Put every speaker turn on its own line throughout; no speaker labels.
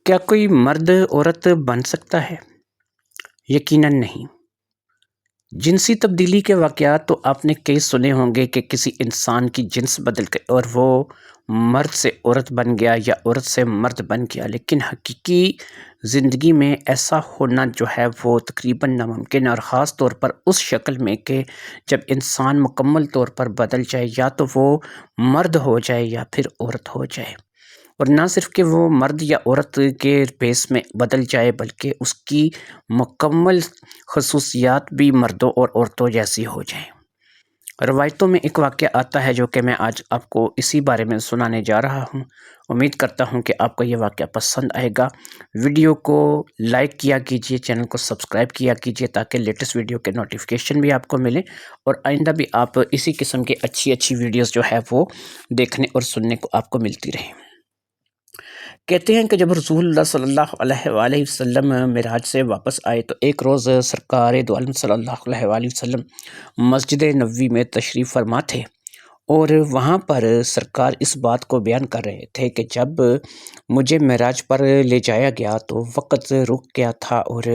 کیا کوئی مرد عورت بن سکتا ہے؟ یقیناً نہیں۔ جنسی تبدیلی کے واقعات تو آپ نے کئی سنے ہوں گے کہ کسی انسان کی جنس بدل گئی اور وہ مرد سے عورت بن گیا یا عورت سے مرد بن گیا، لیکن حقیقی زندگی میں ایسا ہونا جو ہے وہ تقریباً ناممکن ہے، اور خاص طور پر اس شکل میں کہ جب انسان مکمل طور پر بدل جائے، یا تو وہ مرد ہو جائے یا پھر عورت ہو جائے۔ اور نہ صرف کہ وہ مرد یا عورت کے بیس میں بدل جائے، بلکہ اس کی مکمل خصوصیات بھی مردوں اور عورتوں جیسی ہو جائیں۔ روایتوں میں ایک واقعہ آتا ہے جو کہ میں آج آپ کو اسی بارے میں سنانے جا رہا ہوں۔ امید کرتا ہوں کہ آپ کو یہ واقعہ پسند آئے گا۔ ویڈیو کو لائک کیا کیجئے، چینل کو سبسکرائب کیا کیجئے تاکہ لیٹسٹ ویڈیو کے نوٹیفیکیشن بھی آپ کو ملیں، اور آئندہ بھی آپ اسی قسم کے اچھی ویڈیوز جو ہے وہ دیکھنے اور سننے کو آپ کو ملتی رہیں۔ کہتے ہیں کہ جب رسول اللہ صلی اللہ علیہ وآلہ وسلم معراج سے واپس آئے تو ایک روز سرکار دو عالم صلی اللہ علیہ وآلہ وسلم مسجد نبوی میں تشریف فرما تھے، اور وہاں پر سرکار اس بات کو بیان کر رہے تھے کہ جب مجھے معراج پر لے جایا گیا تو وقت رک گیا تھا، اور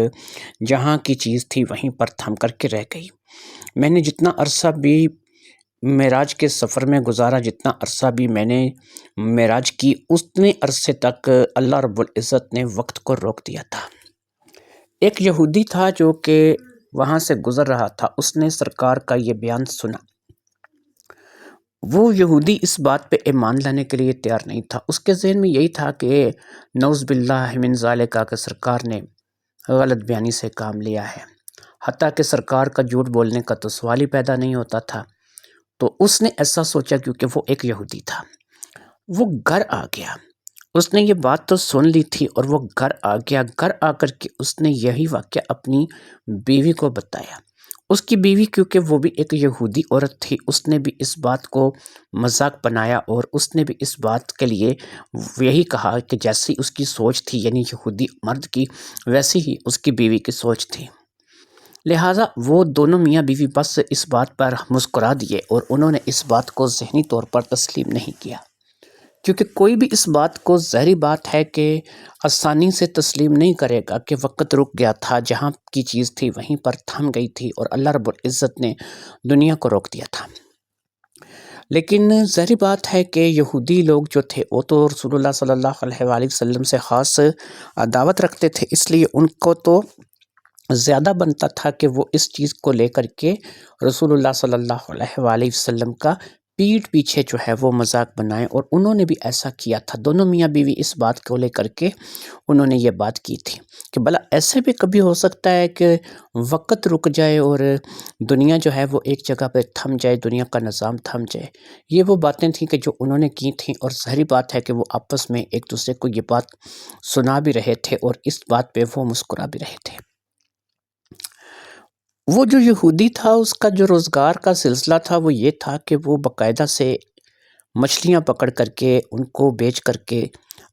جہاں کی چیز تھی وہیں پر تھم کر کے رہ گئی۔ میں نے جتنا عرصہ بھی معراج کے سفر میں گزارا، جتنا عرصہ بھی میں نے معراج کی، اتنے عرصے تک اللہ رب العزت نے وقت کو روک دیا تھا۔ ایک یہودی تھا جو کہ وہاں سے گزر رہا تھا، اس نے سرکار کا یہ بیان سنا۔ وہ یہودی اس بات پہ ایمان لانے کے لیے تیار نہیں تھا۔ اس کے ذہن میں یہی تھا کہ نعوذ باللہ من ذالک کہ سرکار نے غلط بیانی سے کام لیا ہے، حتیٰ کہ سرکار کا جھوٹ بولنے کا تو سوال ہی پیدا نہیں ہوتا تھا۔ تو اس نے ایسا سوچا، کیونکہ وہ ایک یہودی تھا۔ وہ گھر آ گیا، اس نے یہ بات تو سن لی تھی، اور وہ گھر آ گیا۔ گھر آ کر کے اس نے یہی واقعہ اپنی بیوی کو بتایا۔ اس کی بیوی کیونکہ وہ بھی ایک یہودی عورت تھی، اس نے بھی اس بات کو مذاق بنایا، اور اس نے بھی اس بات کے لیے یہی کہا کہ جیسی اس کی سوچ تھی، یعنی یہودی مرد کی، ویسی ہی اس کی بیوی کی سوچ تھی۔ لہٰذا وہ دونوں میاں بیوی بس اس بات پر مسکرا دیے، اور انہوں نے اس بات کو ذہنی طور پر تسلیم نہیں کیا، کیونکہ کوئی بھی اس بات کو ظاہری بات ہے کہ آسانی سے تسلیم نہیں کرے گا کہ وقت رک گیا تھا، جہاں کی چیز تھی وہیں پر تھم گئی تھی، اور اللہ رب العزت نے دنیا کو روک دیا تھا۔ لیکن ظاہری بات ہے کہ یہودی لوگ جو تھے وہ تو رسول اللہ صلی اللہ علیہ وآلہ وسلم سے خاص عداوت رکھتے تھے، اس لیے ان کو تو زیادہ بنتا تھا کہ وہ اس چیز کو لے کر کے رسول اللہ صلی اللہ علیہ وآلہ وسلم کا پیٹھ پیچھے جو ہے وہ مذاق بنائیں، اور انہوں نے بھی ایسا کیا تھا۔ دونوں میاں بیوی اس بات کو لے کر کے انہوں نے یہ بات کی تھی کہ بھلا ایسے بھی کبھی ہو سکتا ہے کہ وقت رک جائے اور دنیا جو ہے وہ ایک جگہ پہ تھم جائے، دنیا کا نظام تھم جائے۔ یہ وہ باتیں تھیں کہ جو انہوں نے کی تھیں، اور ظاہری بات ہے کہ وہ آپس میں ایک دوسرے کو یہ بات سنا بھی رہے تھے، اور اس بات پہ وہ مسکرا بھی رہے تھے۔ وہ جو یہودی تھا، اس کا جو روزگار کا سلسلہ تھا وہ یہ تھا کہ وہ باقاعدہ سے مچھلیاں پکڑ کر کے ان کو بیچ کر کے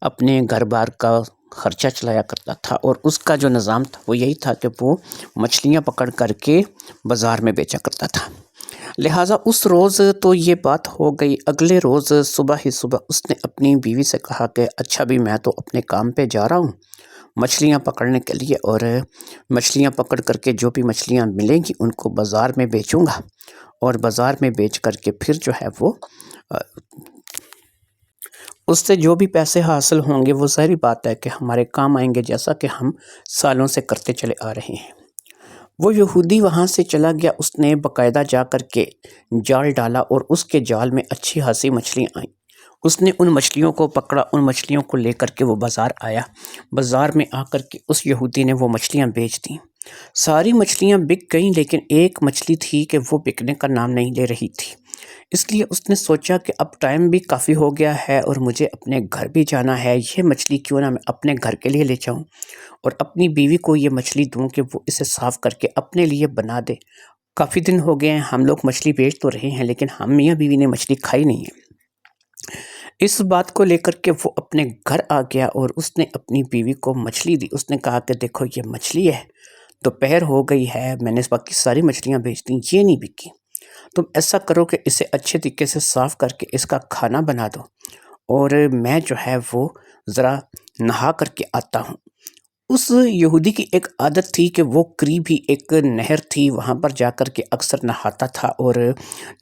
اپنے گھر بار کا خرچہ چلایا کرتا تھا، اور اس کا جو نظام تھا وہ یہی تھا کہ وہ مچھلیاں پکڑ کر کے بازار میں بیچا کرتا تھا۔ لہٰذا اس روز تو یہ بات ہو گئی۔ اگلے روز صبح ہی صبح اس نے اپنی بیوی سے کہا کہ اچھا بھی میں تو اپنے کام پہ جا رہا ہوں مچھلیاں پکڑنے کے لیے، اور مچھلیاں پکڑ کر کے جو بھی مچھلیاں ملیں گی ان کو بازار میں بیچوں گا، اور بازار میں بیچ کر کے پھر جو ہے وہ اس سے جو بھی پیسے حاصل ہوں گے وہ ظاہری بات ہے کہ ہمارے کام آئیں گے، جیسا کہ ہم سالوں سے کرتے چلے آ رہے ہیں۔ وہ یہودی وہاں سے چلا گیا، اس نے باقاعدہ جا کر کے جال ڈالا، اور اس کے جال میں اچھی خاصی مچھلیاں آئیں۔ اس نے ان مچھلیوں کو پکڑا، ان مچھلیوں کو لے کر کے وہ بازار آیا۔ بازار میں آ کر کے اس یہودی نے وہ مچھلیاں بیچ دیں۔ ساری مچھلیاں بک گئیں، لیکن ایک مچھلی تھی کہ وہ بکنے کا نام نہیں لے رہی تھی۔ اس لیے اس نے سوچا کہ اب ٹائم بھی کافی ہو گیا ہے، اور مجھے اپنے گھر بھی جانا ہے، یہ مچھلی کیوں نہ میں اپنے گھر کے لیے لے جاؤں، اور اپنی بیوی کو یہ مچھلی دوں کہ وہ اسے صاف کر کے اپنے لیے بنا دے۔ کافی دن ہو گئے ہیں، ہم لوگ مچھلی بیچ تو رہے ہیں، لیکن ہم میاں بیوی نے مچھلی کھائی نہیں ہے۔ اس بات کو لے کر کے وہ اپنے گھر آ گیا، اور اس نے اپنی بیوی کو مچھلی دی۔ اس نے کہا کہ دیکھو یہ مچھلی ہے، دوپہر ہو گئی ہے، میں نے باقی ساری مچھلیاں بیچ دیں، یہ نہیں بکی، تم ایسا کرو کہ اسے اچھے طریقے سے صاف کر کے اس کا کھانا بنا دو، اور میں جو ہے وہ ذرا نہا کر کے آتا ہوں۔ اس یہودی کی ایک عادت تھی کہ وہ قریب ہی ایک نہر تھی، وہاں پر جا کر کے اکثر نہاتا تھا اور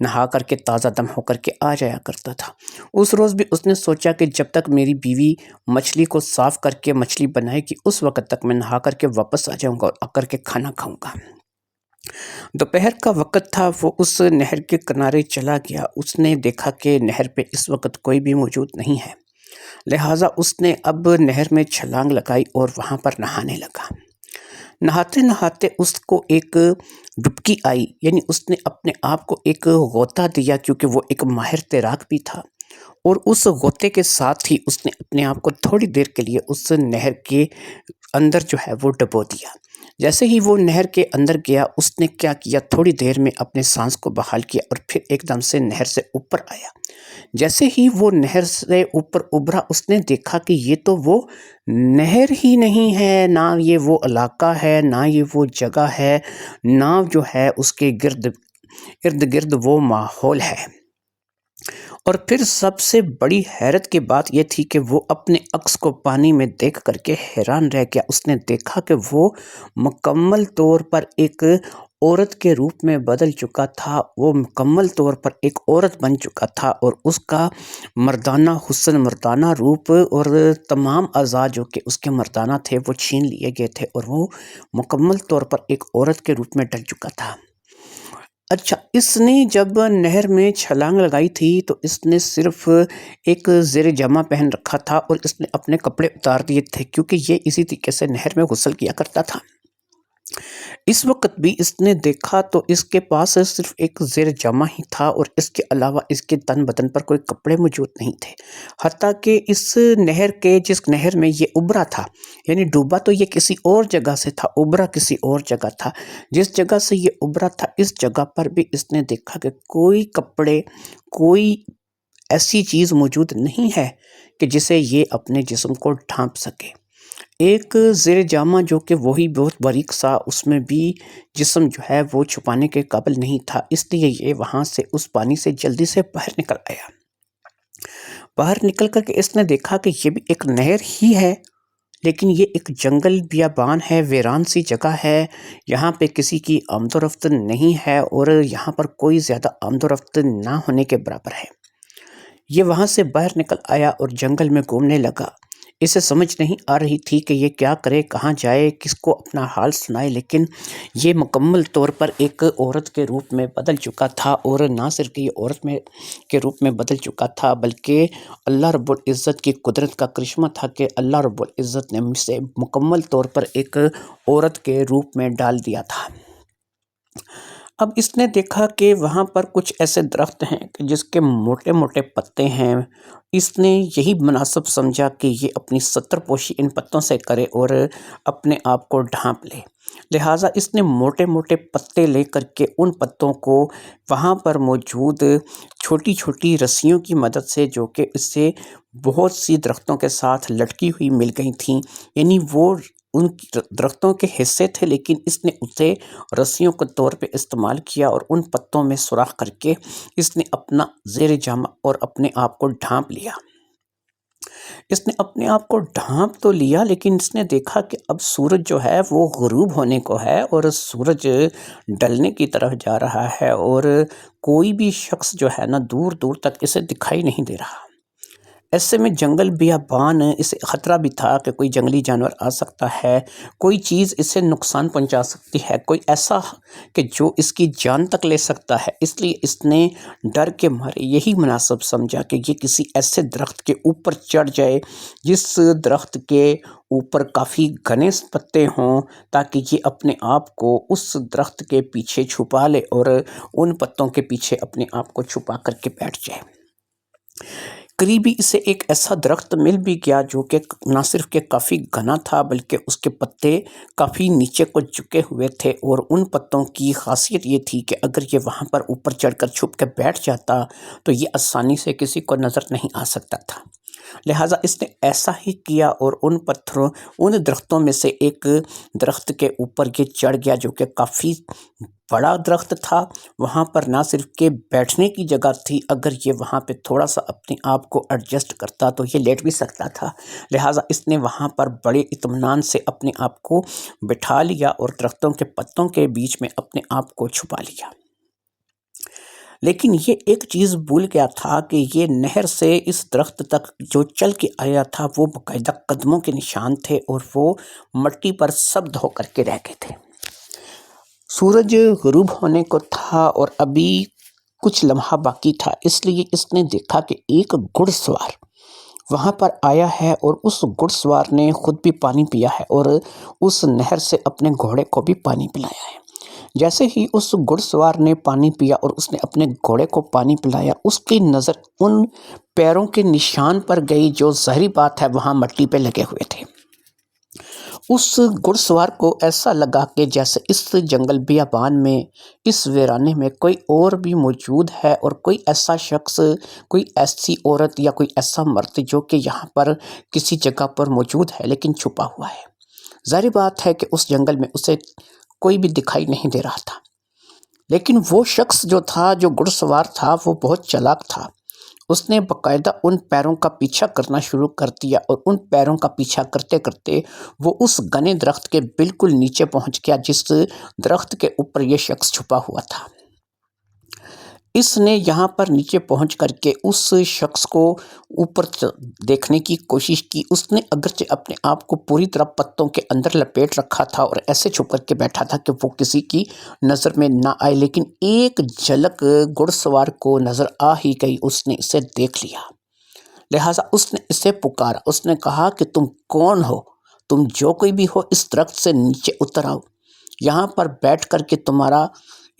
نہا کر کے تازہ دم ہو کر کے آ جایا کرتا تھا۔ اس روز بھی اس نے سوچا کہ جب تک میری بیوی مچھلی کو صاف کر کے مچھلی بنائے گی اس وقت تک میں نہا کر کے واپس آ جاؤں گا اور آ کر کے کھانا کھاؤں گا۔ دوپہر کا وقت تھا، وہ اس نہر کے کنارے چلا گیا۔ اس نے دیکھا کہ نہر پہ اس وقت کوئی بھی موجود نہیں ہے، لہٰذا اس نے اب نہر میں چھلانگ لگائی اور وہاں پر نہانے لگا۔ نہاتے نہاتے اس کو ایک ڈبکی آئی، یعنی اس نے اپنے آپ کو ایک غوطہ دیا، کیونکہ وہ ایک ماہر تیراک بھی تھا، اور اس غوطے کے ساتھ ہی اس نے اپنے آپ کو تھوڑی دیر کے لیے اس نہر کے اندر جو ہے وہ ڈبو دیا۔ جیسے ہی وہ نہر کے اندر گیا، اس نے کیا کیا، تھوڑی دیر میں اپنے سانس کو بحال کیا اور پھر ایک دم سے نہر سے اوپر آیا۔ جیسے ہی وہ نہر سے اوپر ابھرا، اس نے دیکھا کہ یہ تو وہ نہر ہی نہیں ہے، نہ یہ وہ علاقہ ہے، نہ یہ وہ جگہ ہے، نہ جو ہے اس کے ارد گرد وہ ماحول ہے۔ اور پھر سب سے بڑی حیرت کی بات یہ تھی کہ وہ اپنے عکس کو پانی میں دیکھ کر کے حیران رہ گیا۔ اس نے دیکھا کہ وہ مکمل طور پر ایک عورت کے روپ میں بدل چکا تھا، وہ مکمل طور پر ایک عورت بن چکا تھا، اور اس کا مردانہ حسن، مردانہ روپ اور تمام اعضاء جو کہ اس کے مردانہ تھے وہ چھین لیے گئے تھے، اور وہ مکمل طور پر ایک عورت کے روپ میں ڈل چکا تھا۔ اچھا، اس نے جب نہر میں چھلانگ لگائی تھی تو اس نے صرف ایک زیر جامہ پہن رکھا تھا اور اس نے اپنے کپڑے اتار دیے تھے، کیونکہ یہ اسی طریقے سے نہر میں غسل کیا کرتا تھا۔ اس وقت بھی اس نے دیکھا تو اس کے پاس صرف ایک زیر جامہ ہی تھا، اور اس کے علاوہ اس کے تن بدن پر کوئی کپڑے موجود نہیں تھے۔ حتیٰ کہ اس نہر کے جس نہر میں یہ ابھرا تھا، یعنی ڈوبا تو یہ کسی اور جگہ سے تھا، ابھرا کسی اور جگہ تھا، جس جگہ سے یہ ابھرا تھا اس جگہ پر بھی اس نے دیکھا کہ کوئی کپڑے، کوئی ایسی چیز موجود نہیں ہے کہ جسے یہ اپنے جسم کو ڈھانپ سکے۔ ایک زیر جامہ جو کہ وہی بہت باریک سا، اس میں بھی جسم جو ہے وہ چھپانے کے قابل نہیں تھا، اس لیے یہ وہاں سے اس پانی سے جلدی سے باہر نکل آیا۔ باہر نکل کر کے اس نے دیکھا کہ یہ بھی ایک نہر ہی ہے، لیکن یہ ایک جنگل بیابان ہے، ویران سی جگہ ہے، یہاں پہ کسی کی آمد و رفت نہیں ہے، اور یہاں پر کوئی زیادہ آمد و رفت نہ ہونے کے برابر ہے۔ یہ وہاں سے باہر نکل آیا اور جنگل میں گھومنے لگا۔ اسے سمجھ نہیں آ رہی تھی کہ یہ کیا کرے، کہاں جائے، کس کو اپنا حال سنائے، لیکن یہ مکمل طور پر ایک عورت کے روپ میں بدل چکا تھا، اور نہ صرف یہ عورت کے روپ میں بدل چکا تھا، بلکہ اللہ رب العزت کی قدرت کا کرشمہ تھا کہ اللہ رب العزت نے اسے مکمل طور پر ایک عورت کے روپ میں ڈال دیا تھا۔ اب اس نے دیکھا کہ وہاں پر کچھ ایسے درخت ہیں کہ جس کے موٹے موٹے پتے ہیں۔ اس نے یہی مناسب سمجھا کہ یہ اپنی ستر پوشی ان پتوں سے کرے اور اپنے آپ کو ڈھانپ لے، لہٰذا اس نے موٹے موٹے پتے لے کر کے ان پتوں کو وہاں پر موجود چھوٹی چھوٹی رسیوں کی مدد سے، جو کہ اس سے بہت سی درختوں کے ساتھ لٹکی ہوئی مل گئی تھیں، یعنی وہ ان درختوں کے حصے تھے، لیکن اس نے اسے رسیوں کے طور پہ استعمال کیا، اور ان پتوں میں سوراخ کر کے اس نے اپنا زیر جامہ اور اپنے آپ کو ڈھانپ لیا۔ اس نے اپنے آپ کو ڈھانپ تو لیا، لیکن اس نے دیکھا کہ اب سورج جو ہے وہ غروب ہونے کو ہے، اور سورج ڈلنے کی طرف جا رہا ہے، اور کوئی بھی شخص جو ہے نا دور دور تک اسے دکھائی نہیں دے رہا۔ ایسے میں جنگل بیابان، اسے خطرہ بھی تھا کہ کوئی جنگلی جانور آ سکتا ہے، کوئی چیز اسے نقصان پہنچا سکتی ہے، کوئی ایسا کہ جو اس کی جان تک لے سکتا ہے۔ اس لیے اس نے ڈر کے مارے یہی مناسب سمجھا کہ یہ کسی ایسے درخت کے اوپر چڑھ جائے جس درخت کے اوپر کافی گھنے پتے ہوں، تاکہ یہ اپنے آپ کو اس درخت کے پیچھے چھپا لے اور ان پتوں کے پیچھے اپنے آپ کو چھپا کر کے بیٹھ جائے۔ قریبی اسے ایک ایسا درخت مل بھی گیا جو کہ نہ صرف کہ کافی گھنا تھا، بلکہ اس کے پتے کافی نیچے کو جھکے ہوئے تھے، اور ان پتوں کی خاصیت یہ تھی کہ اگر یہ وہاں پر اوپر چڑھ کر چھپ کے بیٹھ جاتا تو یہ آسانی سے کسی کو نظر نہیں آ سکتا تھا۔ لہٰذا اس نے ایسا ہی کیا اور ان درختوں میں سے ایک درخت کے اوپر یہ چڑھ گیا جو کہ کافی بڑا درخت تھا۔ وہاں پر نہ صرف کہ بیٹھنے کی جگہ تھی، اگر یہ وہاں پہ تھوڑا سا اپنے آپ کو ایڈجسٹ کرتا تو یہ لیٹ بھی سکتا تھا۔ لہٰذا اس نے وہاں پر بڑے اطمینان سے اپنے آپ کو بٹھا لیا اور درختوں کے پتوں کے بیچ میں اپنے آپ کو چھپا لیا۔ لیکن یہ ایک چیز بھول گیا تھا کہ یہ نہر سے اس درخت تک جو چل کے آیا تھا وہ باقاعدہ قدموں کے نشان تھے اور وہ مٹی پر سبز ہو کر کے رہ گئے تھے۔ سورج غروب ہونے کو تھا اور ابھی کچھ لمحہ باقی تھا، اس لیے اس نے دیکھا کہ ایک گھڑ سوار وہاں پر آیا ہے اور اس گھڑ سوار نے خود بھی پانی پیا ہے اور اس نہر سے اپنے گھوڑے کو بھی پانی پلایا ہے۔ جیسے ہی اس گھڑ سوار نے پانی پیا اور اس نے اپنے گھوڑے کو پانی پلایا، اس کی نظر ان پیروں کے نشان پر گئی جو ظاہری بات ہے وہاں مٹی پہ لگے ہوئے تھے۔ اس گھڑ سوار کو ایسا لگا کہ جیسے اس جنگل بیابان میں، اس ویرانے میں کوئی اور بھی موجود ہے اور کوئی ایسا شخص، کوئی ایسی عورت یا کوئی ایسا مرد جو کہ یہاں پر کسی جگہ پر موجود ہے لیکن چھپا ہوا ہے۔ ظاہری بات ہے کہ اس جنگل میں اسے کوئی بھی دکھائی نہیں دے رہا تھا، لیکن وہ شخص جو تھا، جو گھڑ سوار تھا، وہ بہت چالاک تھا۔ اس نے باقاعدہ ان پیروں کا پیچھا کرنا شروع کر دیا اور ان پیروں کا پیچھا کرتے کرتے وہ اس گھنے درخت کے بالکل نیچے پہنچ گیا جس درخت کے اوپر یہ شخص چھپا ہوا تھا۔ اس نے یہاں پر نیچے پہنچ کر کے اس شخص کو اوپر دیکھنے کی کوشش کی۔ اس نے اگرچہ اپنے آپ کو پوری طرح پتوں کے اندر لپیٹ رکھا تھا اور ایسے چھپ کر کے بیٹھا تھا کہ وہ کسی کی نظر میں نہ آئے، لیکن ایک جھلک گھڑ سوار کو نظر آ ہی گئی۔ اس نے اسے دیکھ لیا، لہٰذا اس نے اسے پکارا۔ اس نے کہا کہ تم کون ہو؟ تم جو کوئی بھی ہو اس درخت سے نیچے اتر آؤ، یہاں پر بیٹھ کر کے تمہارا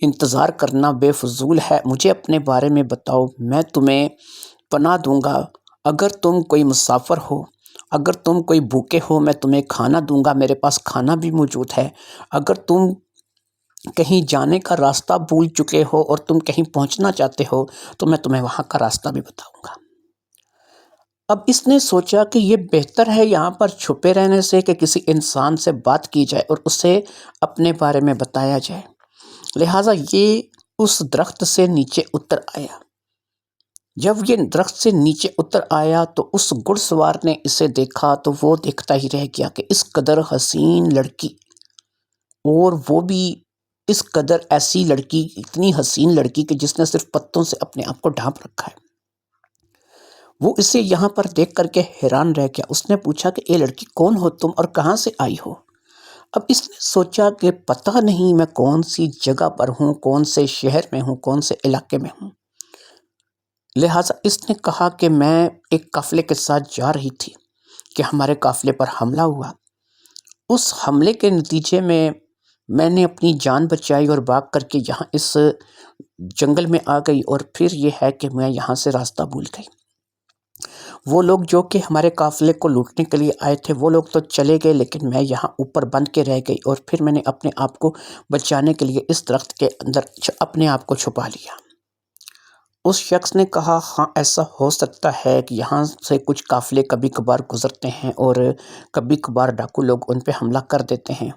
انتظار کرنا بے فضول ہے۔ مجھے اپنے بارے میں بتاؤ، میں تمہیں پناہ دوں گا۔ اگر تم کوئی مسافر ہو، اگر تم کوئی بھوکے ہو، میں تمہیں کھانا دوں گا، میرے پاس کھانا بھی موجود ہے۔ اگر تم کہیں جانے کا راستہ بھول چکے ہو اور تم کہیں پہنچنا چاہتے ہو تو میں تمہیں وہاں کا راستہ بھی بتاؤں گا۔ اب اس نے سوچا کہ یہ بہتر ہے یہاں پر چھپے رہنے سے کہ کسی انسان سے بات کی جائے اور اسے اپنے بارے میں بتایا جائے۔ لہٰذا یہ اس درخت سے نیچے اتر آیا۔ جب یہ درخت سے نیچے اتر آیا تو اس گھڑ سوار نے اسے دیکھا تو وہ دیکھتا ہی رہ گیا کہ اس قدر حسین لڑکی، اور وہ بھی اس قدر ایسی لڑکی، اتنی حسین لڑکی کہ جس نے صرف پتوں سے اپنے آپ کو ڈھانپ رکھا ہے۔ وہ اسے یہاں پر دیکھ کر کے حیران رہ گیا۔ اس نے پوچھا کہ اے لڑکی، کون ہو تم اور کہاں سے آئی ہو؟ اب اس نے سوچا کہ پتہ نہیں میں کون سی جگہ پر ہوں، کون سے شہر میں ہوں، کون سے علاقے میں ہوں۔ لہٰذا اس نے کہا کہ میں ایک قافلے کے ساتھ جا رہی تھی کہ ہمارے قافلے پر حملہ ہوا۔ اس حملے کے نتیجے میں نے اپنی جان بچائی اور بھاگ کر کے یہاں اس جنگل میں آ گئی، اور پھر یہ ہے کہ میں یہاں سے راستہ بھول گئی۔ وہ لوگ جو کہ ہمارے قافلے کو لوٹنے کے لیے آئے تھے وہ لوگ تو چلے گئے، لیکن میں یہاں اوپر بند کے رہ گئی، اور پھر میں نے اپنے آپ کو بچانے کے لیے اس درخت کے اندر اپنے آپ کو چھپا لیا۔ اس شخص نے کہا، ہاں ایسا ہو سکتا ہے کہ یہاں سے کچھ قافلے کبھی کبھار گزرتے ہیں اور کبھی کبھار ڈاکو لوگ ان پہ حملہ کر دیتے ہیں،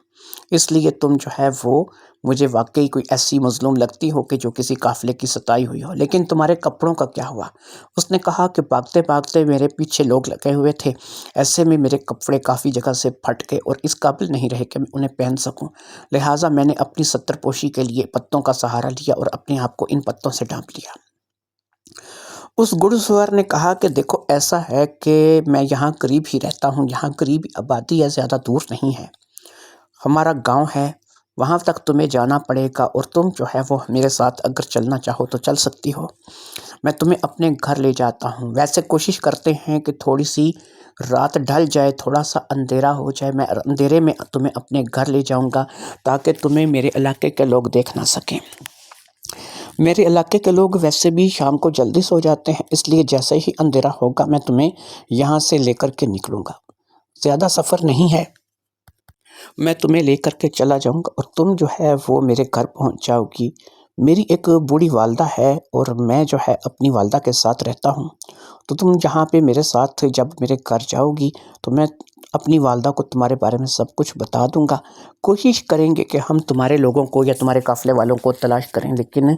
اس لیے تم جو ہے وہ مجھے واقعی کوئی ایسی مظلوم لگتی ہو کہ جو کسی قافلے کی ستائی ہوئی ہو، لیکن تمہارے کپڑوں کا کیا ہوا؟ اس نے کہا کہ بھاگتے بھاگتے میرے پیچھے لوگ لگے ہوئے تھے، ایسے میں میرے کپڑے کافی جگہ سے پھٹ گئے اور اس قابل نہیں رہے کہ میں انہیں پہن سکوں، لہٰذا میں نے اپنی ستر پوشی کے لیے پتوں کا سہارا لیا اور اپنے آپ کو ان پتوں سے ڈھانپ لیا۔ اس گھڑ سوار نے کہا کہ دیکھو ایسا ہے کہ میں یہاں قریب ہی رہتا ہوں، یہاں قریب آبادی ہے، زیادہ دور نہیں ہے، ہمارا گاؤں ہے، وہاں تک تمہیں جانا پڑے گا، اور تم جو ہے وہ میرے ساتھ اگر چلنا چاہو تو چل سکتی ہو، میں تمہیں اپنے گھر لے جاتا ہوں۔ ویسے کوشش کرتے ہیں کہ تھوڑی سی رات ڈھل جائے، تھوڑا سا اندھیرا ہو جائے، میں اندھیرے میں تمہیں اپنے گھر لے جاؤں گا تاکہ تمہیں میرے علاقے کے لوگ دیکھ نہ سکیں۔ میرے علاقے کے لوگ ویسے بھی شام کو جلدی سو جاتے ہیں، اس لیے جیسے ہی اندھیرا ہوگا میں تمہیں یہاں سے لے کر کے نکلوں گا، زیادہ سفر نہیں ہے، میں تمہیں لے کر کے چلا جاؤں گا اور تم جو ہے وہ میرے گھر پہنچ جاؤ گی۔ میری ایک بوڑھی والدہ ہے اور میں جو ہے اپنی والدہ کے ساتھ رہتا ہوں، تو تم یہاں پہ میرے ساتھ جب میرے گھر جاؤ گی تو میں اپنی والدہ کو تمہارے بارے میں سب کچھ بتا دوں گا۔ کوشش کریں گے کہ ہم تمہارے لوگوں کو یا تمہارے قافلے والوں کو تلاش کریں، لیکن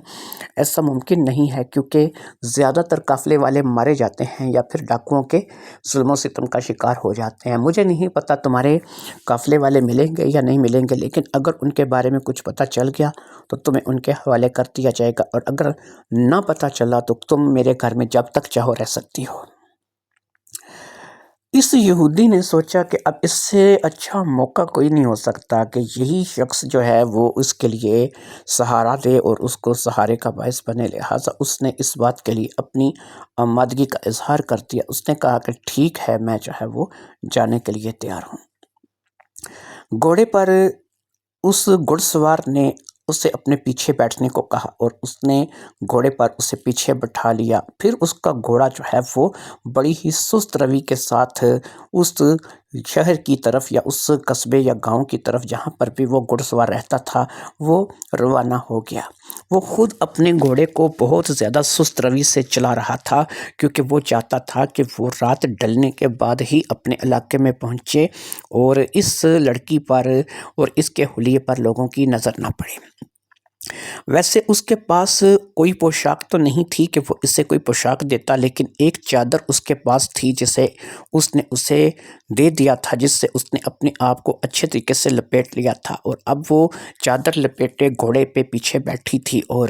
ایسا ممکن نہیں ہے کیونکہ زیادہ تر قافلے والے مارے جاتے ہیں یا پھر ڈاکوؤں کے ظلم و ستم کا شکار ہو جاتے ہیں۔ مجھے نہیں پتہ تمہارے قافلے والے ملیں گے یا نہیں ملیں گے، لیکن اگر ان کے بارے میں کچھ پتہ چل گیا تو تمہیں ان کے حوالے کر دیا جائے گا، اور اگر نہ پتہ چلا تو تم میرے گھر میں جب تک چاہو رہ سکتی ہو۔ اس یہودی نے سوچا کہ اب اس سے اچھا موقع کوئی نہیں ہو سکتا کہ یہی شخص جو ہے وہ اس کے لیے سہارا دے اور اس کو سہارے کا باعث بنے، لہٰذا اس نے اس بات کے لیے اپنی آمادگی کا اظہار کر دیا۔ اس نے کہا کہ ٹھیک ہے، میں جو ہے وہ جانے کے لیے تیار ہوں۔ گھوڑے پر اس گھڑ سوار نے اسے اپنے پیچھے بیٹھنے کو کہا اور اس نے گھوڑے پر اسے پیچھے بٹھا لیا۔ پھر اس کا گھوڑا جو ہے وہ بڑی ہی سست روی کے ساتھ اس شہر کی طرف یا اس قصبے یا گاؤں کی طرف جہاں پر بھی وہ گھڑ سوار رہتا تھا وہ روانہ ہو گیا۔ وہ خود اپنے گھوڑے کو بہت زیادہ سست روی سے چلا رہا تھا کیونکہ وہ چاہتا تھا کہ وہ رات ڈلنے کے بعد ہی اپنے علاقے میں پہنچے اور اس لڑکی پر اور اس کے حلیے پر لوگوں کی نظر نہ پڑے۔ ویسے اس کے پاس کوئی پوشاک تو نہیں تھی کہ وہ اسے کوئی پوشاک دیتا، لیکن ایک چادر اس کے پاس تھی جسے اس نے اسے دے دیا تھا، جس سے اس نے اپنے آپ کو اچھے طریقے سے لپیٹ لیا تھا، اور اب وہ چادر لپیٹے گھوڑے پہ پیچھے بیٹھی تھی اور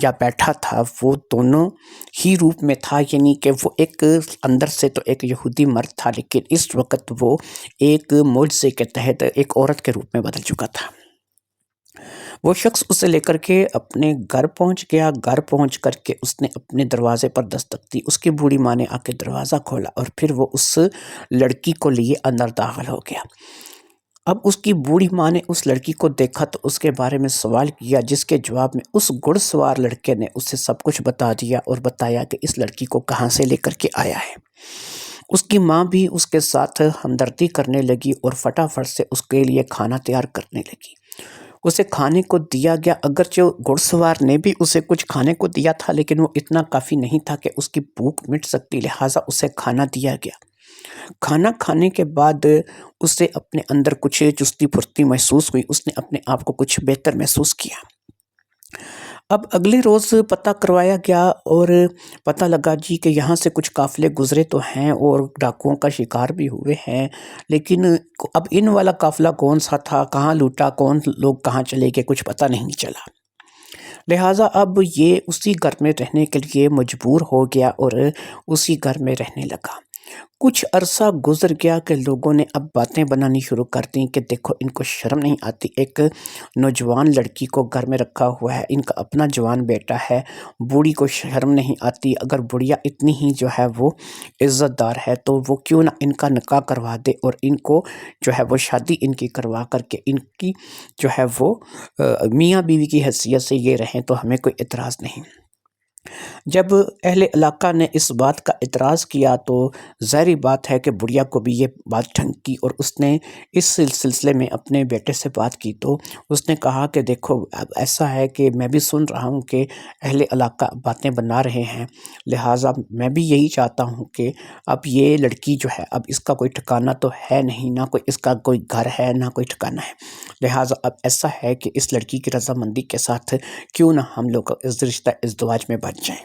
یا بیٹھا تھا وہ دونوں ہی روپ میں تھا، یعنی کہ وہ ایک اندر سے تو ایک یہودی مرد تھا، لیکن اس وقت وہ ایک معجزے کے تحت ایک عورت کے روپ میں بدل چکا تھا۔ وہ شخص اسے لے کر کے اپنے گھر پہنچ گیا۔ گھر پہنچ کر کے اس نے اپنے دروازے پر دستک دی۔ اس کی بوڑھی ماں نے آ کے دروازہ کھولا اور پھر وہ اس لڑکی کو لیے اندر داخل ہو گیا۔ اب اس کی بوڑھی ماں نے اس لڑکی کو دیکھا تو اس کے بارے میں سوال کیا، جس کے جواب میں اس گھڑ سوار لڑکے نے اسے سب کچھ بتا دیا اور بتایا کہ اس لڑکی کو کہاں سے لے کر کے آیا ہے۔ اس کی ماں بھی اس کے ساتھ ہمدردی کرنے لگی اور فٹافٹ سے اس کے لیے کھانا تیار کرنے لگی۔ اسے کھانے کو دیا گیا، اگرچہ گھڑ سوار نے بھی اسے کچھ کھانے کو دیا تھا لیکن وہ اتنا کافی نہیں تھا کہ اس کی بھوک مٹ سکتی، لہٰذا اسے کھانا دیا گیا۔ کھانا کھانے کے بعد اسے اپنے اندر کچھ چستی پھرتی محسوس ہوئی، اس نے اپنے آپ کو کچھ بہتر محسوس کیا۔ اب اگلے روز پتہ کروایا گیا اور پتہ لگا جی کہ یہاں سے کچھ قافلے گزرے تو ہیں اور ڈاکوؤں کا شکار بھی ہوئے ہیں، لیکن اب ان والا قافلہ کون سا تھا، کہاں لوٹا، کون لوگ کہاں چلے گئے، کچھ پتہ نہیں چلا۔ لہٰذا اب یہ اسی گھر میں رہنے کے لیے مجبور ہو گیا اور اسی گھر میں رہنے لگا۔ کچھ عرصہ گزر گیا کہ لوگوں نے اب باتیں بنانی شروع کر دیں کہ دیکھو ان کو شرم نہیں آتی، ایک نوجوان لڑکی کو گھر میں رکھا ہوا ہے، ان کا اپنا جوان بیٹا ہے، بوڑھی کو شرم نہیں آتی، اگر بڑھیا اتنی ہی جو ہے وہ عزت دار ہے تو وہ کیوں نہ ان کا نکاح کروا دے اور ان کو جو ہے وہ شادی ان کی کروا کر کے ان کی جو ہے وہ میاں بیوی کی حیثیت سے یہ رہیں تو ہمیں کوئی اعتراض نہیں۔ جب اہل علاقہ نے اس بات کا اعتراض کیا تو ظاہری بات ہے کہ بڑھیا کو بھی یہ بات ٹھنکی اور اس نے اس سلسلے میں اپنے بیٹے سے بات کی تو اس نے کہا کہ دیکھو اب ایسا ہے کہ میں بھی سن رہا ہوں کہ اہل علاقہ باتیں بنا رہے ہیں، لہٰذا میں بھی یہی چاہتا ہوں کہ اب یہ لڑکی جو ہے اب اس کا کوئی ٹھکانہ تو ہے نہیں، نہ کوئی اس کا کوئی گھر ہے نہ کوئی ٹھکانہ ہے، لہٰذا اب ایسا ہے کہ اس لڑکی کی رضامندی کے ساتھ کیوں نہ ہم لوگ اس رشتہ ازدواج میں بچ جائیں۔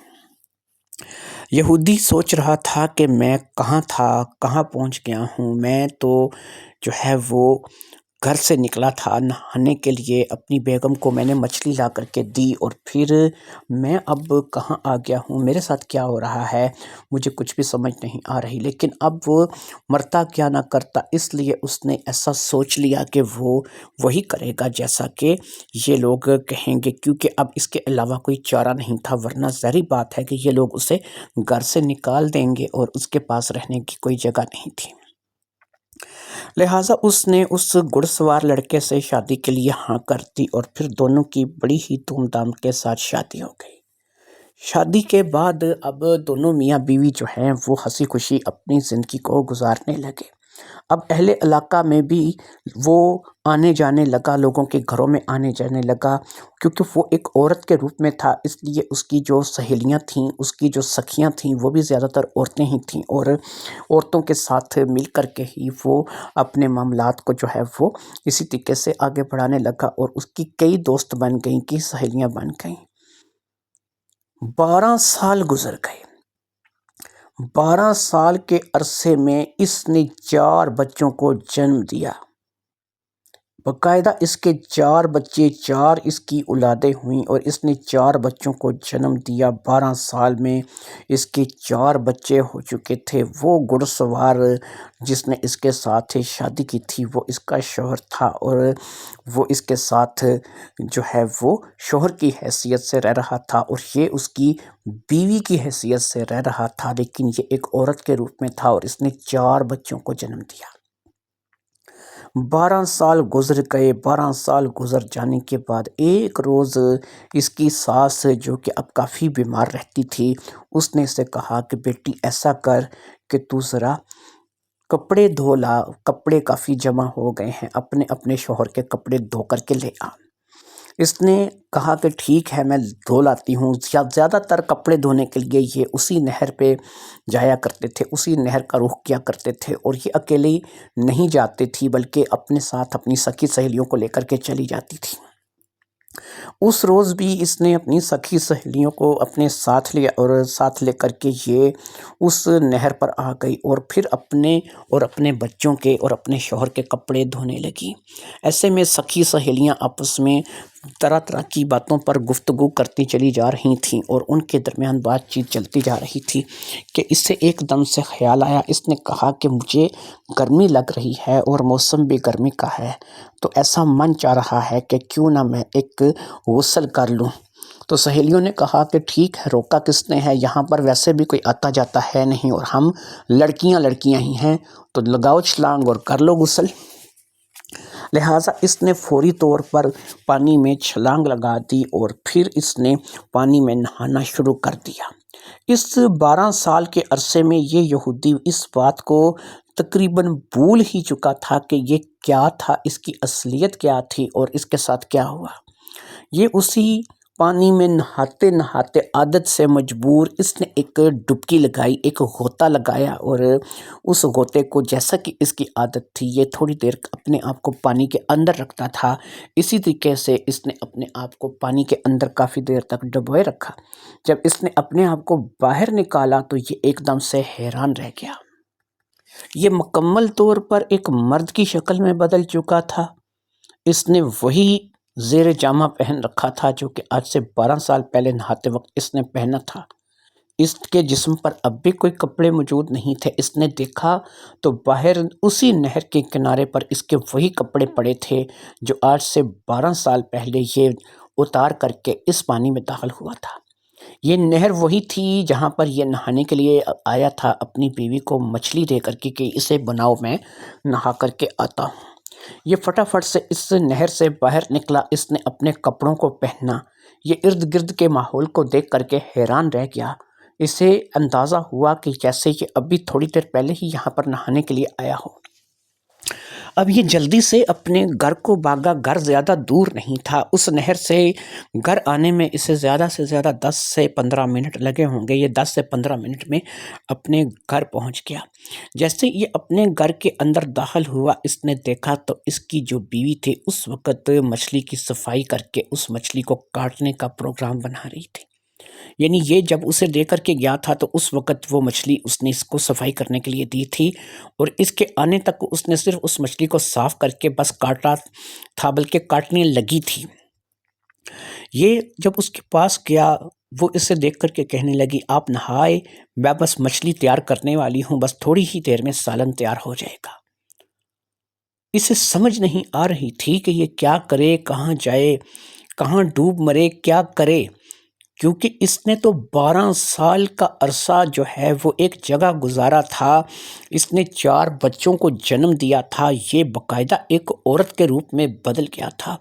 یہودی سوچ رہا تھا کہ میں کہاں تھا، کہاں پہنچ گیا ہوں، میں تو جو ہے وہ گھر سے نکلا تھا نہانے کے لیے، اپنی بیگم کو میں نے مچھلی لا کر کے دی اور پھر میں اب کہاں آ گیا ہوں، میرے ساتھ کیا ہو رہا ہے، مجھے کچھ بھی سمجھ نہیں آ رہی۔ لیکن اب وہ مرتا کیا نہ کرتا، اس لیے اس نے ایسا سوچ لیا کہ وہ وہی کرے گا جیسا کہ یہ لوگ کہیں گے، کیونکہ اب اس کے علاوہ کوئی چارہ نہیں تھا، ورنہ ظاہری بات ہے کہ یہ لوگ اسے گھر سے نکال دیں گے اور اس کے پاس رہنے کی کوئی جگہ نہیں تھی۔ لہٰذا اس نے اس گھڑ سوار لڑکے سے شادی کے لیے ہاں کر دی اور پھر دونوں کی بڑی ہی دھوم دھام کے ساتھ شادی ہو گئی۔ شادی کے بعد اب دونوں میاں بیوی جو ہیں وہ ہنسی خوشی اپنی زندگی کو گزارنے لگے۔ اب اہل علاقہ میں بھی وہ آنے جانے لگا، لوگوں کے گھروں میں آنے جانے لگا، کیونکہ وہ ایک عورت کے روپ میں تھا، اس لیے اس کی جو سہیلیاں تھیں، اس کی جو سکھیاں تھیں، وہ بھی زیادہ تر عورتیں ہی تھیں، اور عورتوں کے ساتھ مل کر کے ہی وہ اپنے معاملات کو جو ہے وہ اسی طریقے سے آگے بڑھانے لگا، اور اس کی کئی دوست بن گئیں، کئی سہیلیاں بن گئیں۔ 12 سال گزر گئے۔ 12 سال کے عرصے میں اس نے 4 بچوں کو جنم دیا، باقاعدہ اس کے 4 بچے، 4 اس کی اولادیں ہوئیں، اور اس نے 4 بچوں کو جنم دیا۔ 12 سال میں اس کے 4 بچے ہو چکے تھے۔ وہ گھڑ سوار جس نے اس کے ساتھ شادی کی تھی وہ اس کا شوہر تھا، اور وہ اس کے ساتھ جو ہے وہ شوہر کی حیثیت سے رہ رہا تھا، اور یہ اس کی بیوی کی حیثیت سے رہ رہا تھا، لیکن یہ ایک عورت کے روپ میں تھا، اور اس نے 4 بچوں کو جنم دیا۔ 12 سال گزر گئے۔ 12 سال گزر جانے کے بعد ایک روز اس کی ساس، جو کہ اب کافی بیمار رہتی تھی، اس نے اسے کہا کہ بیٹی ایسا کر کہ تو ذرا کپڑے دھو لا، کپڑے کافی جمع ہو گئے ہیں، اپنے شوہر کے کپڑے دھو کر کے لے آ۔ اس نے کہا کہ ٹھیک ہے میں دھو لاتی ہوں۔ زیادہ تر کپڑے دھونے کے لیے یہ اسی نہر پہ جایا کرتے تھے، اسی نہر کا رخ کیا کرتے تھے، اور یہ اکیلے نہیں جاتی تھی بلکہ اپنے ساتھ اپنی سکی سہیلیوں کو لے کر کے چلی جاتی تھی۔ اس روز بھی اس نے اپنی سخی سہیلیوں کو اپنے ساتھ لیا، اور ساتھ لے کر کے یہ اس نہر پر آ گئی، اور پھر اپنے بچوں کے اور اپنے شوہر کے کپڑے دھونے لگی۔ ایسے میں سخی سہیلیاں آپس میں طرح طرح کی باتوں پر گفتگو کرتی چلی جا رہی تھیں، اور ان کے درمیان بات چیت چلتی جا رہی تھی کہ اس سے ایک دم سے خیال آیا۔ اس نے کہا کہ مجھے گرمی لگ رہی ہے، اور موسم بھی گرمی کا ہے، تو ایسا من چاہ رہا ہے کہ کیوں نہ میں ایک غسل کر لوں۔ تو سہیلیوں نے کہا کہ ٹھیک ہے، روکا کس نے ہے، یہاں پر ویسے بھی کوئی آتا جاتا ہے نہیں، اور ہم لڑکیاں ہی ہیں، تو لگاؤ چھلانگ اور کر لو غسل۔ لہٰذا اس نے فوری طور پر پانی میں چھلانگ لگا دی، اور پھر اس نے پانی میں نہانا شروع کر دیا۔ اس 12 سال کے عرصے میں یہ یہودی اس بات کو تقریباً بھول ہی چکا تھا کہ یہ کیا تھا، اس کی اصلیت کیا تھی، اور اس کے ساتھ کیا ہوا۔ یہ اسی پانی میں نہاتے نہاتے عادت سے مجبور اس نے ایک ڈبکی لگائی، ایک غوطہ لگایا، اور اس غوطے کو جیسا کہ اس کی عادت تھی یہ تھوڑی دیر اپنے آپ کو پانی کے اندر رکھتا تھا، اسی طریقے سے اس نے اپنے آپ کو پانی کے اندر کافی دیر تک ڈبوئے رکھا۔ جب اس نے اپنے آپ کو باہر نکالا تو یہ ایک دم سے حیران رہ گیا۔ یہ مکمل طور پر ایک مرد کی شکل میں بدل چکا تھا۔ اس نے وہی زیر جامہ پہن رکھا تھا جو کہ آج سے 12 سال پہلے نہاتے وقت اس نے پہنا تھا۔ اس کے جسم پر اب بھی کوئی کپڑے موجود نہیں تھے۔ اس نے دیکھا تو باہر اسی نہر کے کنارے پر اس کے وہی کپڑے پڑے تھے جو آج سے 12 سال پہلے یہ اتار کر کے اس پانی میں داخل ہوا تھا۔ یہ نہر وہی تھی جہاں پر یہ نہانے کے لیے آیا تھا اپنی بیوی کو مچھلی دے کر کے کہ اسے بناؤ، میں نہا کر کے آتا ہوں۔ یہ فٹافٹ سے اس نہر سے باہر نکلا، اس نے اپنے کپڑوں کو پہنا۔ یہ ارد گرد کے ماحول کو دیکھ کر کے حیران رہ گیا۔ اسے اندازہ ہوا کہ جیسے یہ ابھی تھوڑی دیر پہلے ہی یہاں پر نہانے کے لیے آیا ہو۔ اب یہ جلدی سے اپنے گھر کو بھاگا۔ گھر زیادہ دور نہیں تھا، اس نہر سے گھر آنے میں اسے زیادہ سے زیادہ 10 سے 15 منٹ لگے ہوں گے۔ یہ 10 سے 15 منٹ میں اپنے گھر پہنچ گیا۔ جیسے یہ اپنے گھر کے اندر داخل ہوا، اس نے دیکھا تو اس کی جو بیوی تھی اس وقت مچھلی کی صفائی کر کے اس مچھلی کو کاٹنے کا پروگرام بنا رہی تھی۔ یعنی یہ جب اسے دے کر کے گیا تھا تو اس وقت وہ مچھلی اس نے اس کو صفائی کرنے کے لیے دی تھی، اور اس کے آنے تک اس نے صرف اس مچھلی کو صاف کر کے بس کاٹا تھا، بلکہ کاٹنے لگی تھی۔ یہ جب اس کے پاس گیا وہ اسے دیکھ کر کے کہنے لگی، آپ نہائے، میں بس مچھلی تیار کرنے والی ہوں، بس تھوڑی ہی دیر میں سالن تیار ہو جائے گا۔ اسے سمجھ نہیں آ رہی تھی کہ یہ کیا کرے، کہاں جائے، کہاں ڈوب مرے، کیا کرے، کیونکہ اس نے تو 12 سال کا عرصہ جو ہے وہ ایک جگہ گزارا تھا۔ اس نے 4 بچوں کو جنم دیا تھا، یہ باقاعدہ ایک عورت کے روپ میں بدل گیا تھا۔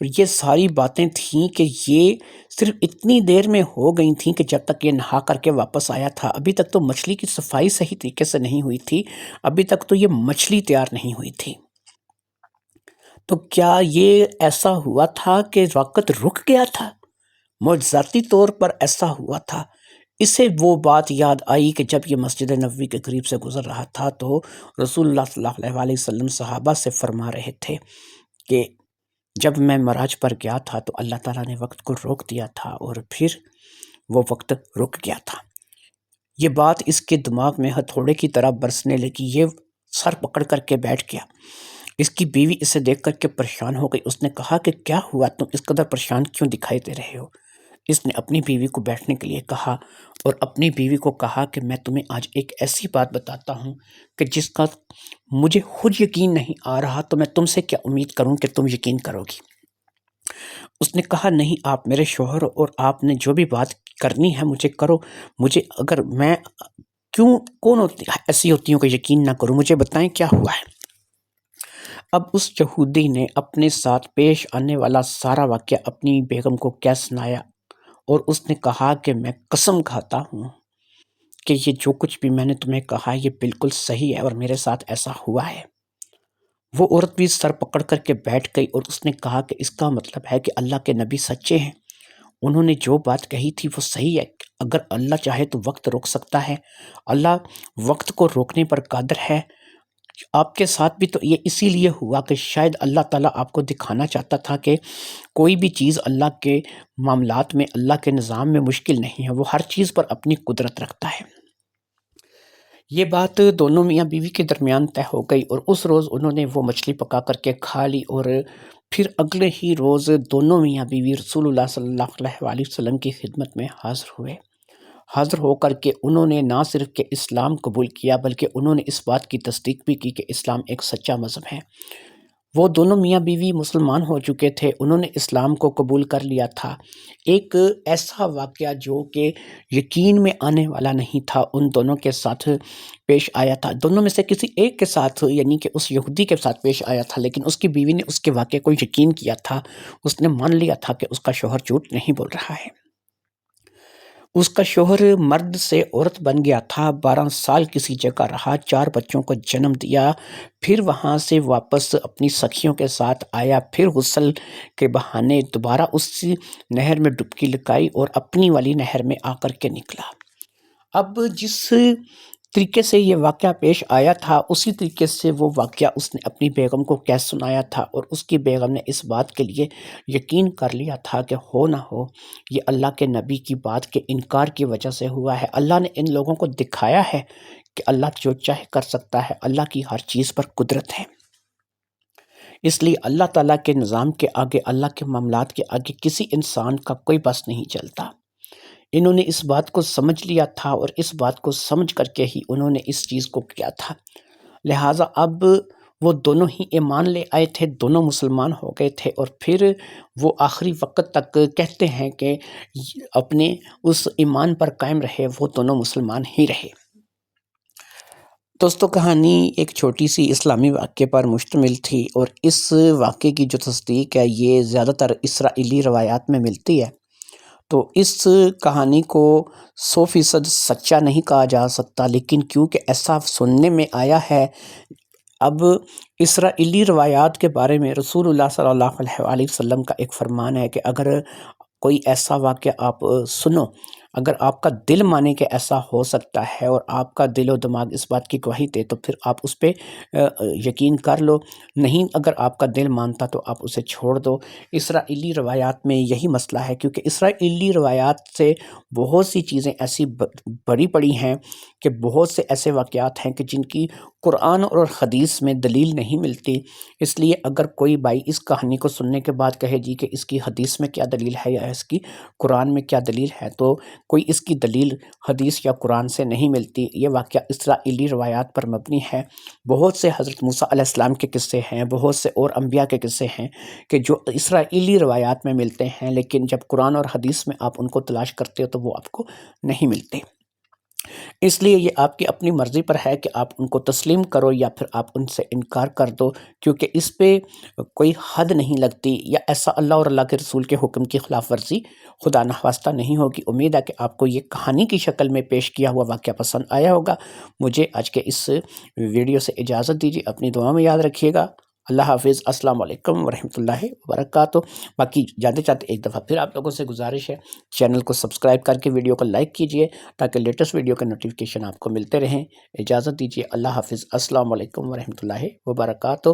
اور یہ ساری باتیں تھیں کہ یہ صرف اتنی دیر میں ہو گئی تھیں کہ جب تک یہ نہا کر کے واپس آیا تھا، ابھی تک تو مچھلی کی صفائی صحیح طریقے سے نہیں ہوئی تھی، ابھی تک تو یہ مچھلی تیار نہیں ہوئی تھی۔ تو کیا یہ ایسا ہوا تھا کہ وقت رک گیا تھا؟ معجزاتی طور پر ایسا ہوا تھا۔ اسے وہ بات یاد آئی کہ جب یہ مسجد نبوی کے قریب سے گزر رہا تھا تو رسول اللہ صلی اللہ علیہ وسلم صحابہ سے فرما رہے تھے کہ جب میں معراج پر گیا تھا تو اللہ تعالیٰ نے وقت کو روک دیا تھا اور پھر وہ وقت رک گیا تھا۔ یہ بات اس کے دماغ میں ہتھوڑے کی طرح برسنے لگی، یہ سر پکڑ کر کے بیٹھ گیا۔ اس کی بیوی اسے دیکھ کر کے پریشان ہو گئی۔ اس نے کہا کہ کیا ہوا، تم اس قدر پریشان کیوں دکھائی دے رہے ہو؟ اس نے اپنی بیوی کو بیٹھنے کے لیے کہا اور اپنی بیوی کو کہا کہ میں تمہیں آج ایک ایسی بات بتاتا ہوں کہ جس کا مجھے خود یقین نہیں آ رہا، تو میں تم سے کیا امید کروں کہ تم یقین کرو گی۔ اس نے کہا نہیں، آپ میرے شوہر اور آپ نے جو بھی بات کرنی ہے مجھے کرو، مجھے اگر میں کون ایسی ہوتی ہوں کہ یقین نہ کروں، مجھے بتائیں کیا ہوا ہے۔ اب اس یہودی نے اپنے ساتھ پیش آنے والا سارا واقعہ اپنی بیگم کو کیا سنایا، اور اس نے کہا کہ میں قسم کھاتا ہوں کہ یہ جو کچھ بھی میں نے تمہیں کہا یہ بالکل صحیح ہے اور میرے ساتھ ایسا ہوا ہے۔ وہ عورت بھی سر پکڑ کر کے بیٹھ گئی اور اس نے کہا کہ اس کا مطلب ہے کہ اللہ کے نبی سچے ہیں، انہوں نے جو بات کہی تھی وہ صحیح ہے۔ اگر اللہ چاہے تو وقت روک سکتا ہے، اللہ وقت کو روکنے پر قادر ہے۔ آپ کے ساتھ بھی تو یہ اسی لیے ہوا کہ شاید اللہ تعالیٰ آپ کو دکھانا چاہتا تھا کہ کوئی بھی چیز اللہ کے معاملات میں، اللہ کے نظام میں مشکل نہیں ہے، وہ ہر چیز پر اپنی قدرت رکھتا ہے۔ یہ بات دونوں میاں بیوی کے درمیان طے ہو گئی اور اس روز انہوں نے وہ مچھلی پکا کر کے کھا لی، اور پھر اگلے ہی روز دونوں میاں بیوی رسول اللہ صلی اللہ علیہ وسلم کی خدمت میں حاضر ہوئے۔ حاضر ہو کر کے انہوں نے نہ صرف کہ اسلام قبول کیا بلکہ انہوں نے اس بات کی تصدیق بھی کی کہ اسلام ایک سچا مذہب ہے۔ وہ دونوں میاں بیوی مسلمان ہو چکے تھے، انہوں نے اسلام کو قبول کر لیا تھا۔ ایک ایسا واقعہ جو کہ یقین میں آنے والا نہیں تھا ان دونوں کے ساتھ پیش آیا تھا، دونوں میں سے کسی ایک کے ساتھ، یعنی کہ اس یہودی کے ساتھ پیش آیا تھا، لیکن اس کی بیوی نے اس کے واقعے کو یقین کیا تھا، اس نے مان لیا تھا کہ اس کا شوہر جھوٹ نہیں بول رہا ہے۔ اس کا شوہر مرد سے عورت بن گیا تھا، 12 سال کسی جگہ رہا، 4 بچوں کو جنم دیا، پھر وہاں سے واپس اپنی سکھیوں کے ساتھ آیا، پھر غسل کے بہانے دوبارہ اسی نہر میں ڈبکی لگائی اور اپنی والی نہر میں آ کر کے نکلا۔ اب جس طریقے سے یہ واقعہ پیش آیا تھا اسی طریقے سے وہ واقعہ اس نے اپنی بیگم کو کیا سنایا تھا، اور اس کی بیگم نے اس بات کے لیے یقین کر لیا تھا کہ ہو نہ ہو یہ اللہ کے نبی کی بات کے انکار کی وجہ سے ہوا ہے۔ اللہ نے ان لوگوں کو دکھایا ہے کہ اللہ جو چاہے کر سکتا ہے، اللہ کی ہر چیز پر قدرت ہے۔ اس لیے اللہ تعالیٰ کے نظام کے آگے، اللہ کے معاملات کے آگے کسی انسان کا کوئی بس نہیں چلتا۔ انہوں نے اس بات کو سمجھ لیا تھا اور اس بات کو سمجھ کر کے ہی انہوں نے اس چیز کو کیا تھا۔ لہٰذا اب وہ دونوں ہی ایمان لے آئے تھے، دونوں مسلمان ہو گئے تھے، اور پھر وہ آخری وقت تک کہتے ہیں کہ اپنے اس ایمان پر قائم رہے، وہ دونوں مسلمان ہی رہے۔ دوستو، کہانی ایک چھوٹی سی اسلامی واقعے پر مشتمل تھی، اور اس واقعے کی جو تصدیق ہے یہ زیادہ تر اسرائیلی روایات میں ملتی ہے۔ تو اس کہانی کو 100% سچا نہیں کہا جا سکتا، لیکن کیونکہ ایسا سننے میں آیا ہے، اب اسرائیلی روایات کے بارے میں رسول اللہ صلی اللہ علیہ وسلم کا ایک فرمان ہے کہ اگر کوئی ایسا واقعہ آپ سنو، اگر آپ کا دل مانے کہ ایسا ہو سکتا ہے اور آپ کا دل و دماغ اس بات کی گواہی دے تو پھر آپ اس پہ یقین کر لو، نہیں اگر آپ کا دل مانتا تو آپ اسے چھوڑ دو۔ اسرائیلی روایات میں یہی مسئلہ ہے، کیونکہ اسرائیلی روایات سے بہت سی چیزیں ایسی بڑی پڑی ہیں کہ بہت سے ایسے واقعات ہیں کہ جن کی قرآن اور حدیث میں دلیل نہیں ملتی۔ اس لیے اگر کوئی بھائی اس کہانی کو سننے کے بعد کہے جی کہ اس کی حدیث میں کیا دلیل ہے یا اس کی قرآن میں کیا دلیل ہے، تو کوئی اس کی دلیل حدیث یا قرآن سے نہیں ملتی۔ یہ واقعہ اسرائیلی روایات پر مبنی ہے۔ بہت سے حضرت موسیٰ علیہ السلام کے قصے ہیں، بہت سے اور انبیاء کے قصے ہیں کہ جو اسرائیلی روایات میں ملتے ہیں، لیکن جب قرآن اور حدیث میں آپ ان کو تلاش کرتے ہو تو وہ آپ کو نہیں ملتے۔ اس لیے یہ آپ کی اپنی مرضی پر ہے کہ آپ ان کو تسلیم کرو یا پھر آپ ان سے انکار کر دو، کیونکہ اس پہ کوئی حد نہیں لگتی، یا ایسا اللہ اور اللہ کے رسول کے حکم کی خلاف ورزی خدا نخواستہ نہیں ہوگی۔ امید ہے کہ آپ کو یہ کہانی کی شکل میں پیش کیا ہوا واقعہ پسند آیا ہوگا۔ مجھے آج کے اس ویڈیو سے اجازت دیجیے، اپنی دعا میں یاد رکھیے گا۔ اللہ حافظ، السلام علیکم ورحمۃ اللہ وبرکاتہ۔ باقی جاتے جاتے ایک دفعہ پھر آپ لوگوں سے گزارش ہے، چینل کو سبسکرائب کر کے ویڈیو کو لائک کیجیے تاکہ لیٹسٹ ویڈیو کا نوٹیفیکیشن آپ کو ملتے رہیں۔ اجازت دیجیے، اللہ حافظ، السلام علیکم ورحمۃ اللہ وبرکاتہ۔